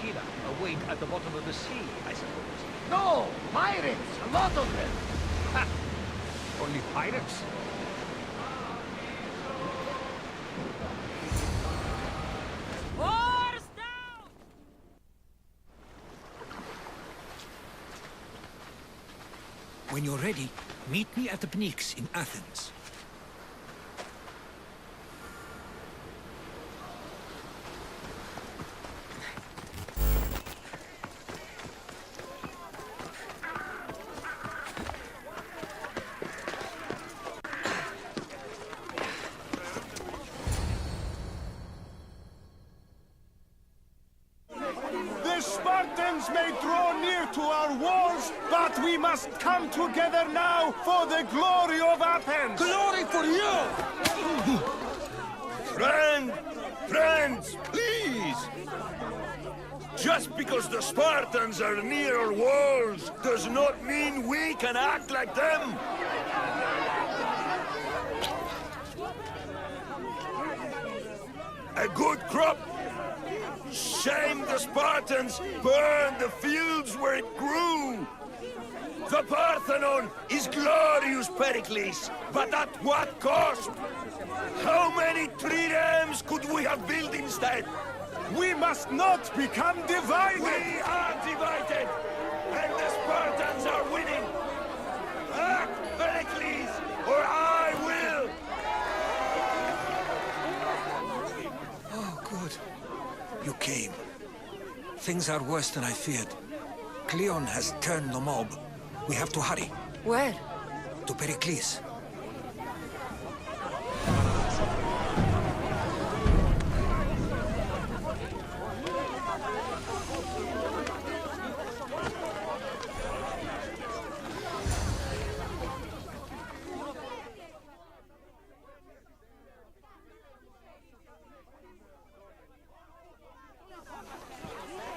killer await at the bottom of the sea, I suppose. No! Pirates! A lot of them! Ha! Only pirates? Oars down! When you're ready, meet me at the Pnyx in Athens. The Spartans may draw near to our walls, but we must come together now for the glory of Athens! Glory for you! Friends, please! Just because the Spartans are near our walls does not mean we can act like them! A good crop! Shame the Spartans burned the fields where it grew! The Parthenon is glorious, Pericles, but at what cost? How many triremes could we have built instead? We must not become divided! We are divided, and the Spartans are winning! Act, Pericles, or I will! Oh, good. You came. Things are worse than I feared. Cleon has turned the mob. We have to hurry. Where? To Pericles.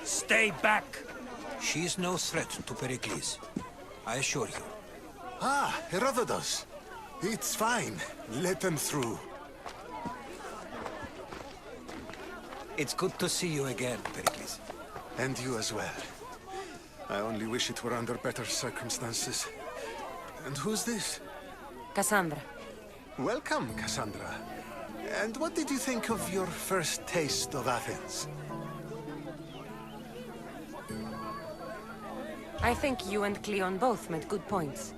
Stay back! She's no threat to Pericles. I assure you. Ah, Herodotus. It's fine. Let them through. It's good to see you again, Pericles. And you as well. I only wish it were under better circumstances. And who's this? Cassandra. Welcome, Cassandra. And what did you think of your first taste of Athens? I think you and Cleon both made good points.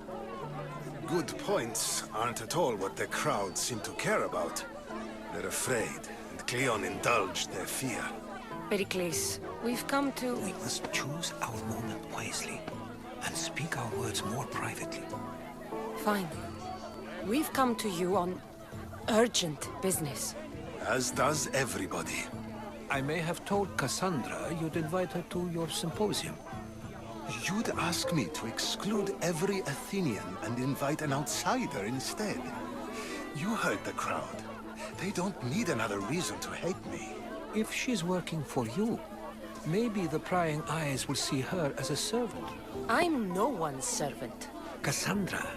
Good points aren't at all what the crowd seem to care about. They're afraid, and Cleon indulged their fear. Pericles, we've come to... We must choose our moment wisely, and speak our words more privately. Fine. We've come to you on urgent business. As does everybody. I may have told Cassandra you'd invite her to your symposium. You'd ask me to exclude every Athenian and invite an outsider instead. You heard the crowd. They don't need another reason to hate me. If she's working for you, maybe the prying eyes will see her as a servant. I'm no one's servant. Cassandra,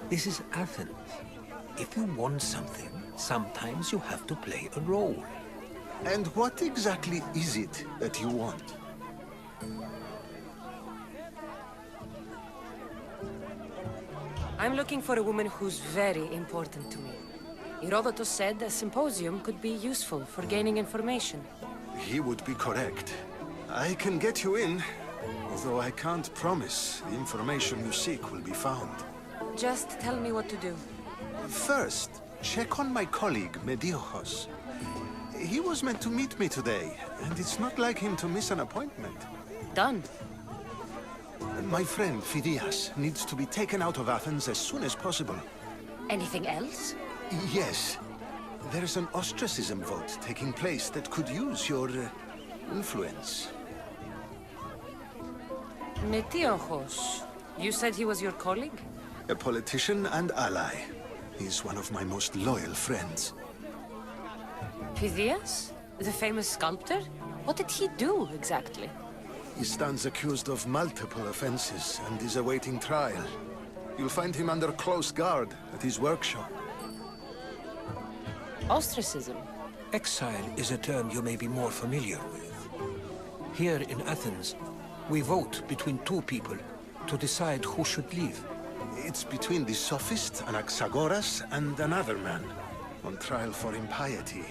this is Athens. If you want something, sometimes you have to play a role. And what exactly is it that you want? I'm looking for a woman who's very important to me. Herodotus said a symposium could be useful for gaining information. He would be correct. I can get you in, although I can't promise the information you seek will be found. Just tell me what to do. First, check on my colleague, Mediochos. He was meant to meet me today, and it's not like him to miss an appointment. Done. My friend, Phidias, needs to be taken out of Athens as soon as possible. Anything else? Yes. There's an ostracism vote taking place that could use your influence. Metiochos. You said he was your colleague? A politician and ally. He's one of my most loyal friends. Phidias? The famous sculptor? What did he do, exactly? He stands accused of multiple offenses and is awaiting trial. You'll find him under close guard at his workshop. Ostracism? Exile is a term you may be more familiar with. Here in Athens, we vote between two people to decide who should leave. It's between the sophist, Anaxagoras, and another man, on trial for impiety.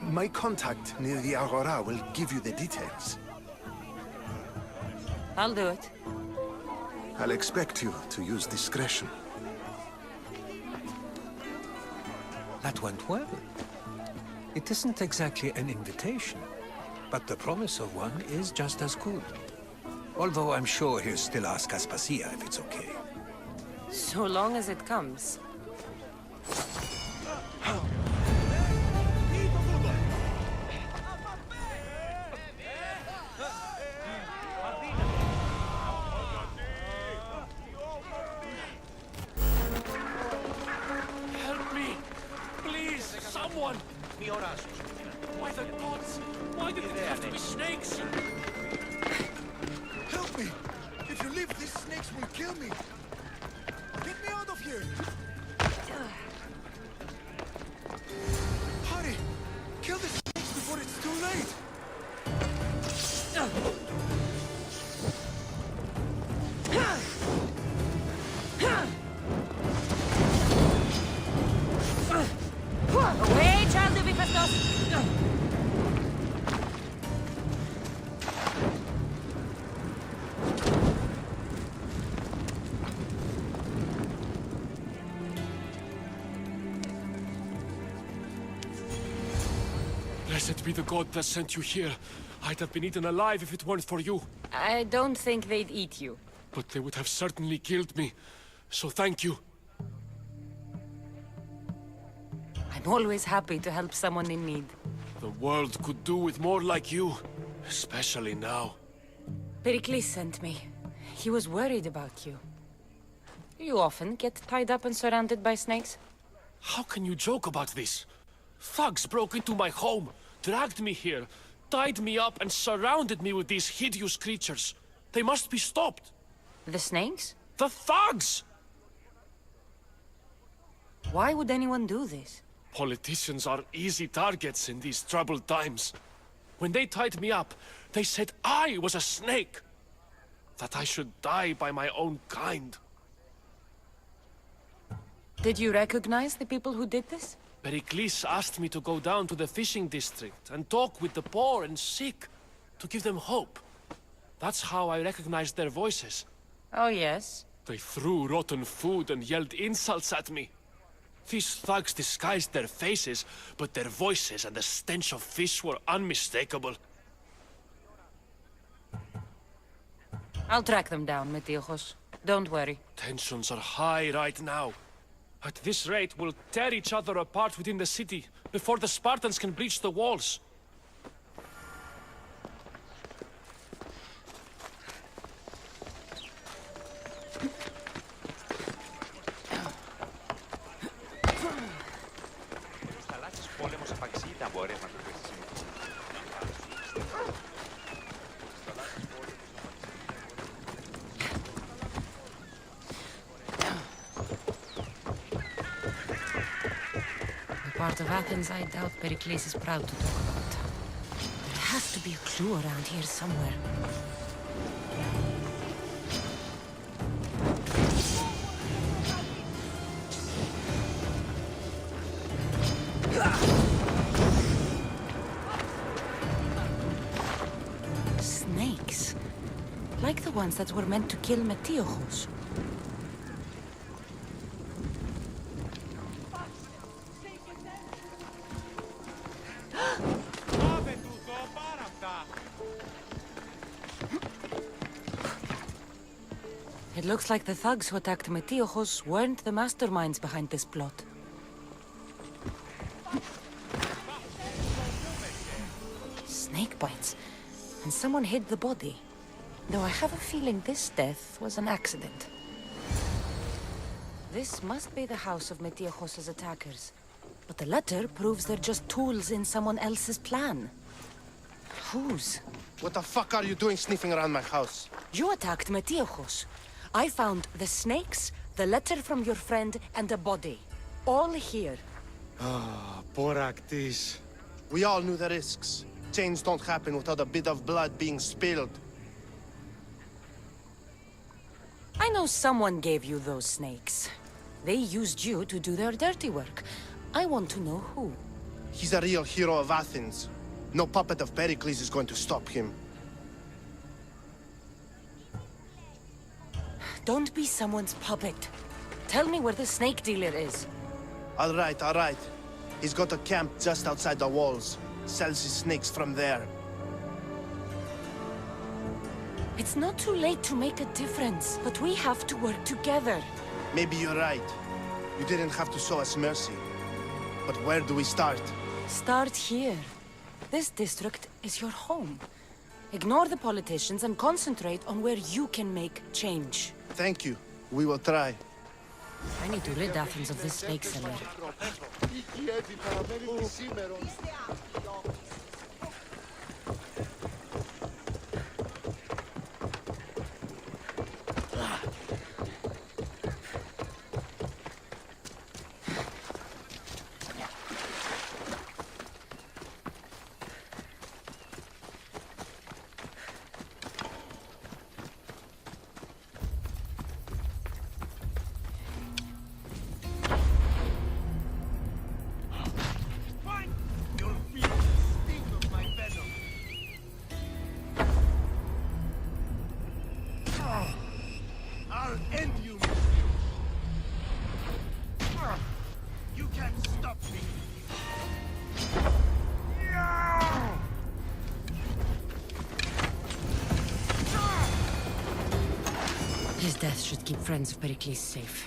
My contact near the Agora will give you the details. I'll do it. I'll expect you to use discretion. That went well. It isn't exactly an invitation, but the promise of one is just as good. Although I'm sure he'll still ask Aspasia if it's okay. So long as it comes. Help me! Please, someone! Why the gods? Why did it have to be snakes? Help me! If you leave, these snakes will kill me! Get me out of here! Hurry! Kill the snakes before it's too late! Away, child of Ubisoft! Blessed be the god that sent you here. I'd have been eaten alive if it weren't for you. I don't think they'd eat you. But they would have certainly killed me. So thank you. I'm always happy to help someone in need. The world could do with more like you. Especially now. Pericles sent me. He was worried about you. You often get tied up and surrounded by snakes? How can you joke about this? Thugs broke into my home, dragged me here, tied me up and surrounded me with these hideous creatures. They must be stopped. The snakes? The thugs! Why would anyone do this? Politicians are easy targets in these troubled times. When they tied me up, they said I was a snake. That I should die by my own kind. Did you recognize the people who did this? Pericles asked me to go down to the fishing district and talk with the poor and sick, to give them hope. That's how I recognized their voices. Oh, yes. They threw rotten food and yelled insults at me. These thugs disguised their faces, but their voices and the stench of fish were unmistakable. I'll track them down, Metiochos. Don't worry. Tensions are high right now. At this rate, we'll tear each other apart within the city, before the Spartans can breach the walls. Part of Athens I doubt Pericles is proud to talk about. There has to be a clue around here somewhere. Snakes. Like the ones that were meant to kill Metiochos. It looks like the thugs who attacked Metiochos weren't the masterminds behind this plot. Snake bites. And someone hid the body. Though I have a feeling this death was an accident. This must be the house of Metiochos' attackers. But the letter proves they're just tools in someone else's plan. Whose? What the fuck are you doing sniffing around my house? You attacked Metiochos. I found the snakes, the letter from your friend, and a body. All here. Ah, Boraktis. We all knew the risks. Chains don't happen without a bit of blood being spilled. I know someone gave you those snakes. They used you to do their dirty work. I want to know who. He's a real hero of Athens. No puppet of Pericles is going to stop him. Don't be someone's puppet. Tell me where the snake dealer is. All right. He's got a camp just outside the walls. Sells his snakes from there. It's not too late to make a difference, but we have to work together. Maybe you're right. You didn't have to show us mercy. But where do we start? Start here. This district is your home. Ignore the politicians and concentrate on where you can make change. Thank you. We will try. I need to rid Athens of this snake seller. I'll end you, you can't stop me. His death should keep friends of Pericles safe.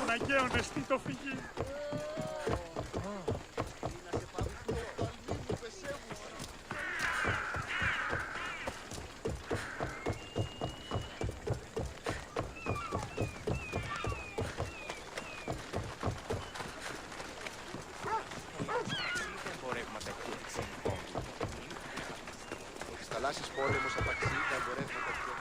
Αναγκαίο νεστή το φυγή. Έχεις θαλάσσης πόλεμος, απαξίδα, εμπορεύματα και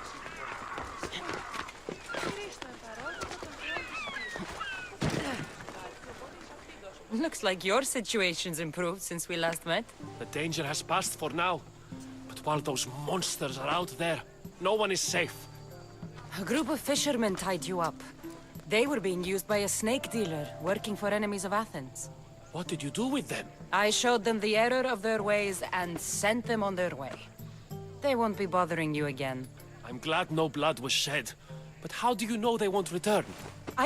Looks like your situation's improved since we last met. The danger has passed for now. But while those monsters are out there, no one is safe. A group of fishermen tied you up. They were being used by a snake dealer working for enemies of Athens. What did you do with them? I showed them the error of their ways and sent them on their way. They won't be bothering you again. I'm glad no blood was shed. But how do you know they won't return?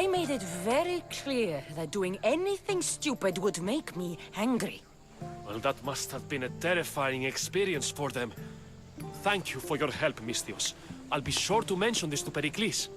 I made it very clear that doing anything stupid would make me angry. Well, that must have been a terrifying experience for them. Thank you for your help, Misthios. I'll be sure to mention this to Pericles.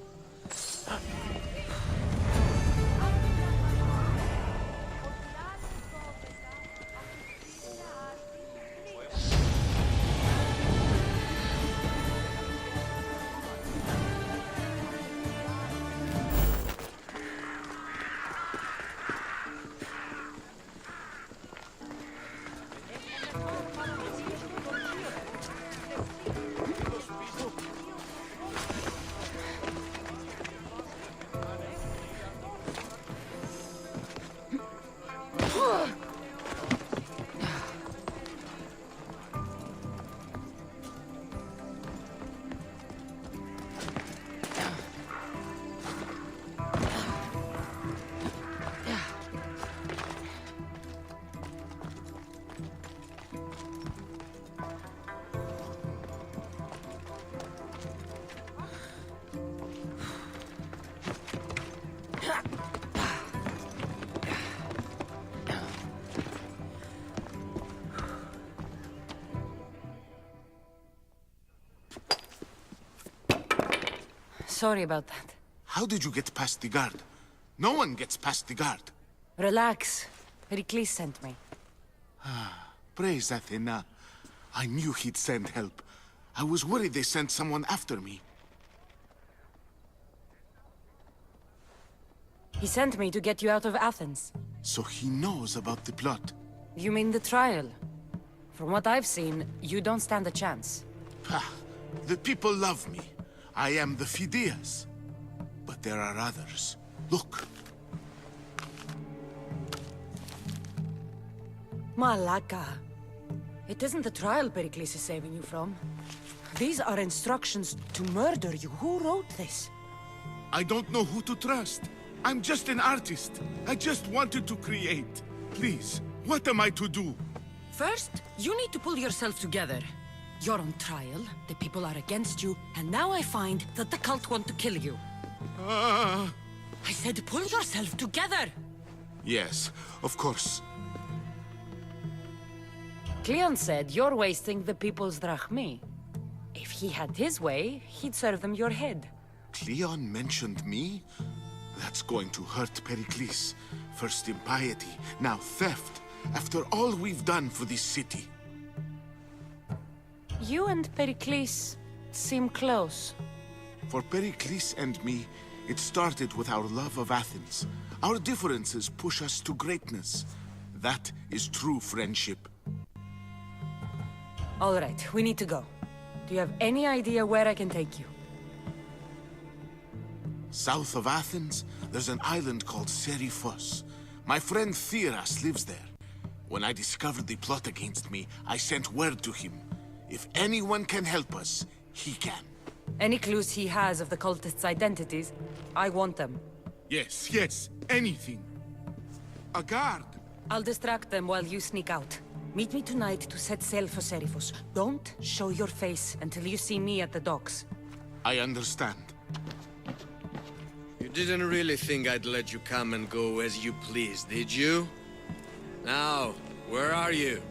sorry about that. How did you get past the guard? No one gets past the guard. Relax. Pericles sent me. Praise Athena. I knew he'd send help. I was worried they sent someone after me. He sent me to get you out of Athens. So he knows about the plot. You mean the trial? From what I've seen, you don't stand a chance. Pah, the people love me. I am the Phidias. But there are others. Look. Malaka. It isn't the trial Pericles is saving you from. These are instructions to murder you. Who wrote this? I don't know who to trust. I'm just an artist. I just wanted to create. Please, what am I to do? First, you need to pull yourself together. You're on trial, the people are against you, and now I find that the cult want to kill you. I said pull yourself together! Yes, of course. Cleon said you're wasting the people's drachmi. If he had his way, he'd serve them your head. Cleon mentioned me? That's going to hurt Pericles. First impiety, now theft. After all we've done for this city. You and Pericles seem close. For Pericles and me, it started with our love of Athens. Our differences push us to greatness. That is true friendship. All right, we need to go. Do you have any idea where I can take you? South of Athens, there's an island called Seriphos. My friend Theras lives there. When I discovered the plot against me, I sent word to him. If anyone can help us, he can. Any clues he has of the cultists' identities? I want them. Yes, yes, anything. A guard. I'll distract them while you sneak out. Meet me tonight to set sail for Seriphos. Don't show your face until you see me at the docks. I understand. You didn't really think I'd let you come and go as you please, did you? Now, where are you?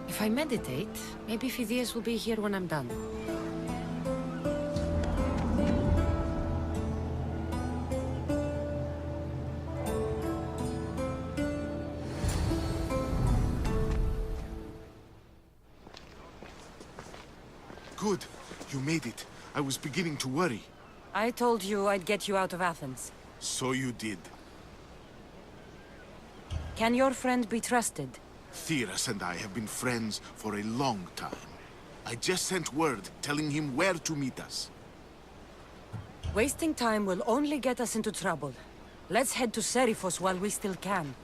If I meditate, maybe Phidias will be here when I'm done. Good. You made it. I was beginning to worry. I told you I'd get you out of Athens. So you did. Can your friend be trusted? Theras and I have been friends for a long time. I just sent word telling him where to meet us. Wasting time will only get us into trouble. Let's head to Seriphos while we still can.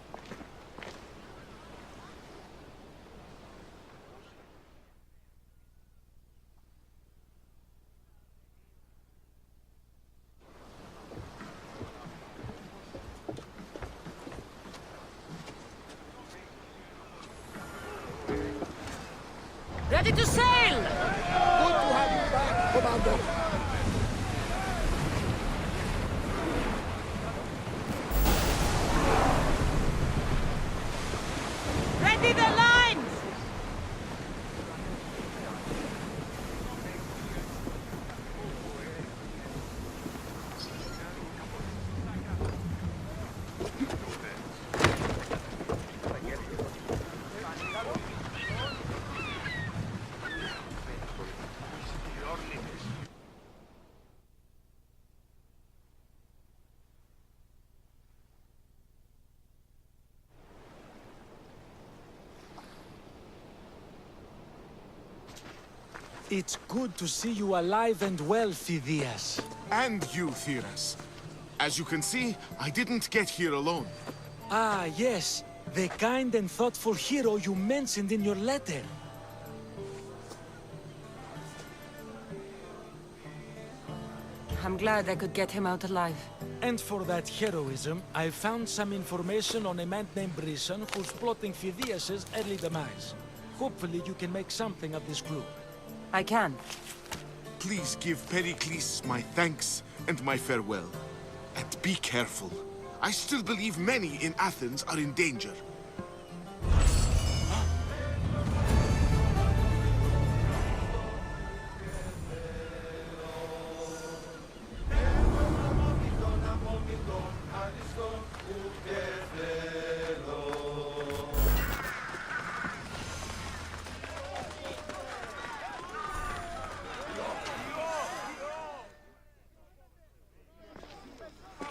Ready to sail! Good to have you back, Commander. Ready the lines! It's good to see you alive and well, Phidias. And you, Theras. As you can see, I didn't get here alone. Ah, yes. The kind and thoughtful hero you mentioned in your letter. I'm glad I could get him out alive. And for that heroism, I found some information on a man named Brisson who's plotting Phidias' early demise. Hopefully you can make something of this clue. I can. Please give Pericles my thanks and my farewell. And be careful. I still believe many in Athens are in danger.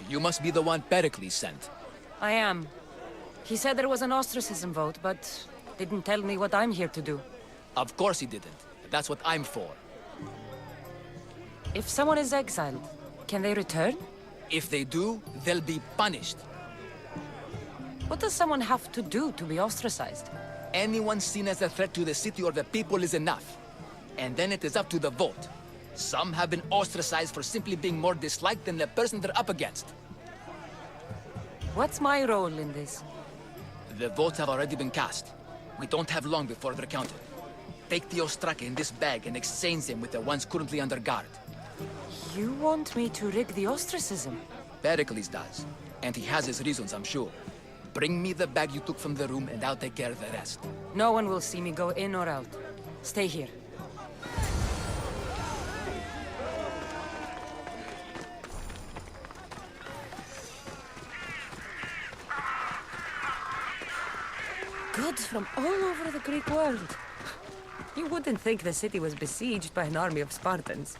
You must be the one Pericles sent. I am. He said there was an ostracism vote, but didn't tell me what I'm here to do. Of course he didn't. That's what I'm for. If someone is exiled, can they return? If they do, they'll be punished. What does someone have to do to be ostracized? Anyone seen as a threat to the city or the people is enough. And then it is up to the vote. Some have been ostracized for simply being more disliked than the person they're up against. What's my role in this? The votes have already been cast. We don't have long before they're counted. Take the ostraka in this bag and exchange them with the ones currently under guard. You want me to rig the ostracism? Pericles does. And he has his reasons, I'm sure. Bring me the bag you took from the room and I'll take care of the rest. No one will see me go in or out. Stay here. Goods from all over the Greek world. You wouldn't think the city was besieged by an army of Spartans.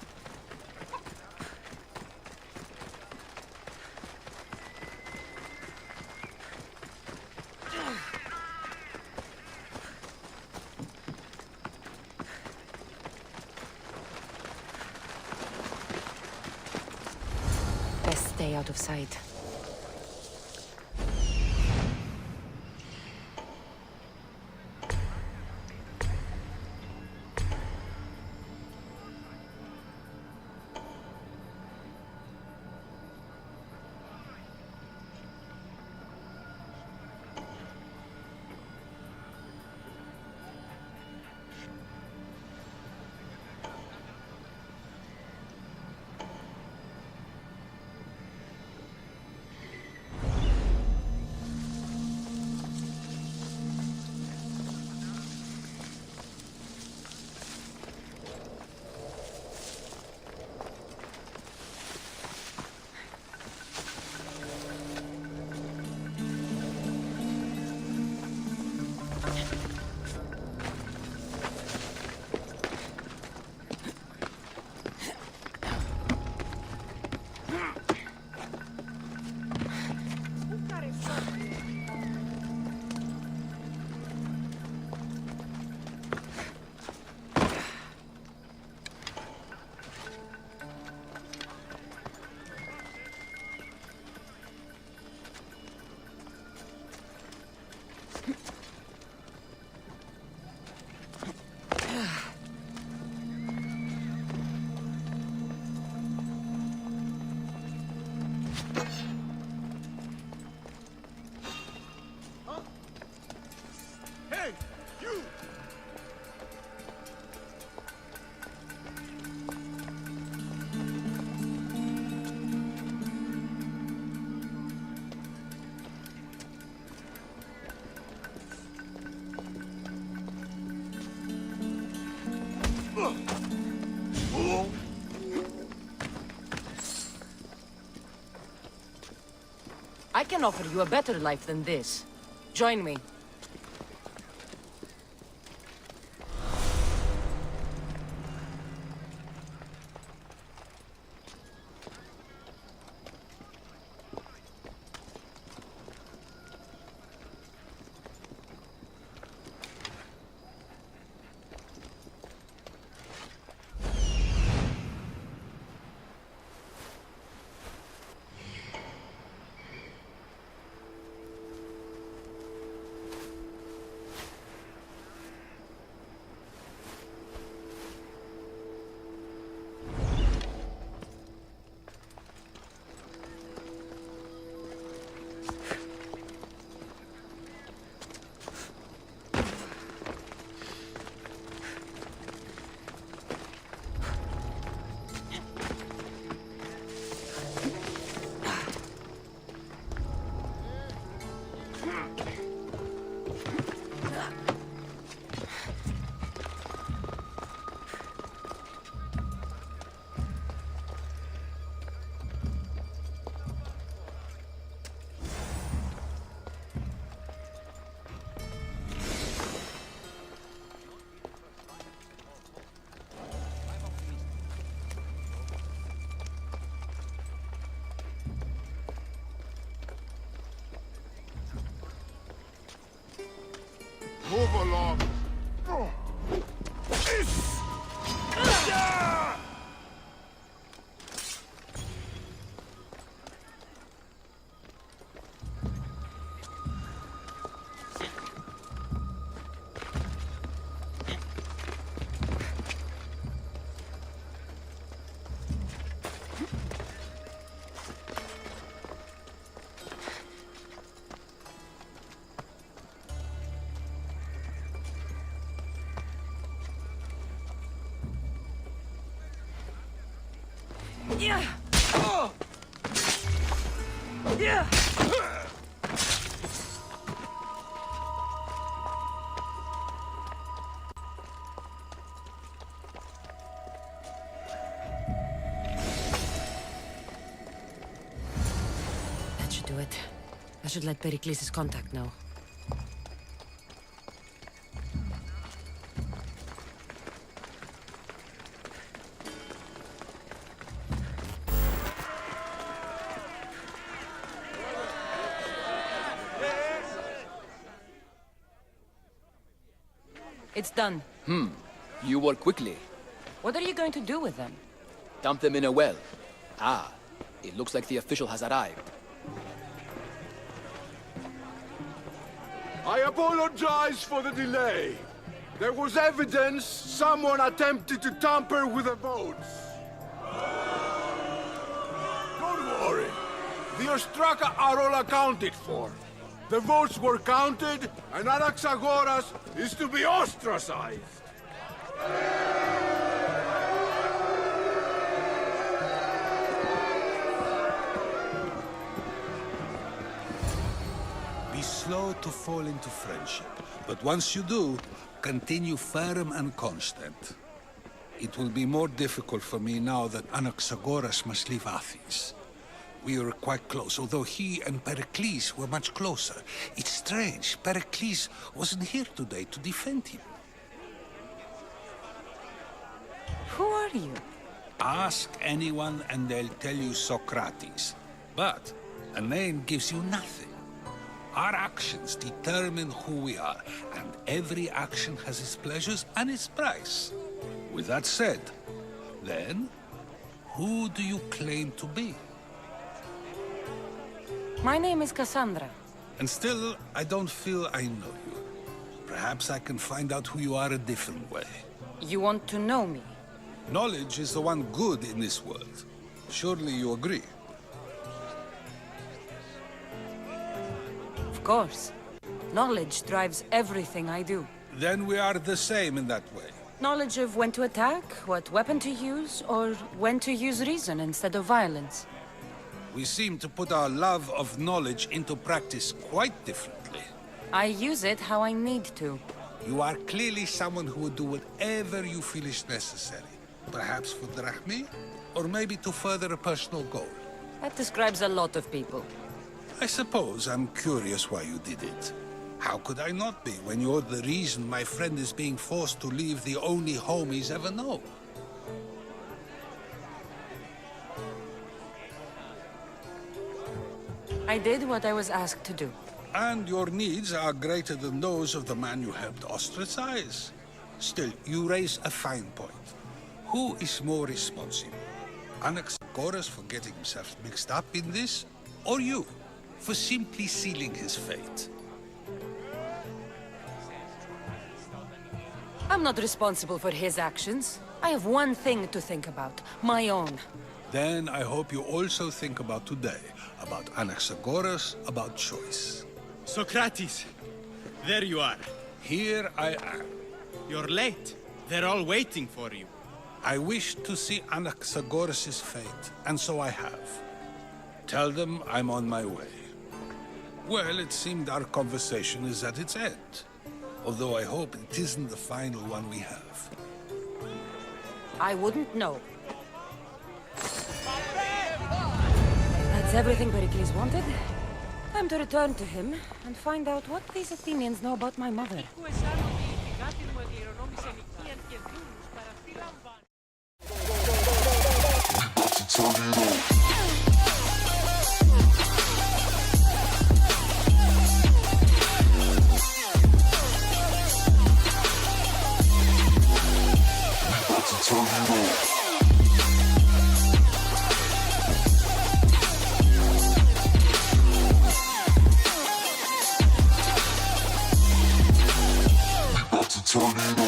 Best stay out of sight. Hey, you! I can offer you a better life than this. Join me. move along. Yeah. Yeah. That should do it. I should let Pericles' contact know. It's done. You work quickly. What are you going to do with them? Dump them in a well. Ah, it looks like the official has arrived. I apologize for the delay. There was evidence someone attempted to tamper with the votes. Don't worry. The Ostraka are all accounted for. The votes were counted, and Anaxagoras is to be ostracized. Be slow to fall into friendship, but once you do, continue firm and constant. It will be more difficult for me now that Anaxagoras must leave Athens. We were quite close, although he and Pericles were much closer. It's strange, Pericles wasn't here today to defend him. Who are you? Ask anyone and they'll tell you Socrates. But a name gives you nothing. Our actions determine who we are, and every action has its pleasures and its price. With that said, then, who do you claim to be? My name is Cassandra. And still, I don't feel I know you. Perhaps I can find out who you are a different way. You want to know me? Knowledge is the one good in this world. Surely you agree? Of course. Knowledge drives everything I do. Then we are the same in that way. Knowledge of when to attack, what weapon to use, or when to use reason instead of violence. We seem to put our love of knowledge into practice quite differently. I use it how I need to. You are clearly someone who would do whatever you feel is necessary. Perhaps for drachmae, or maybe to further a personal goal. That describes a lot of people. I suppose I'm curious why you did it. How could I not be when you're the reason my friend is being forced to leave the only home he's ever known? I did what I was asked to do. And your needs are greater than those of the man you helped ostracize. Still, you raise a fine point. Who is more responsible? Anaxagoras for getting himself mixed up in this? Or you, for simply sealing his fate? I'm not responsible for his actions. I have one thing to think about, my own. Then I hope you also think about today, about Anaxagoras, about choice. Socrates, there you are. Here I am. You're late. They're all waiting for you. I wish to see Anaxagoras' fate, and so I have. Tell them I'm on my way. Well, it seemed our conversation is at its end. Although I hope it isn't the final one we have. I wouldn't know. That's everything Pericles wanted. Time to return to him and find out what these Athenians know about my mother. Turn it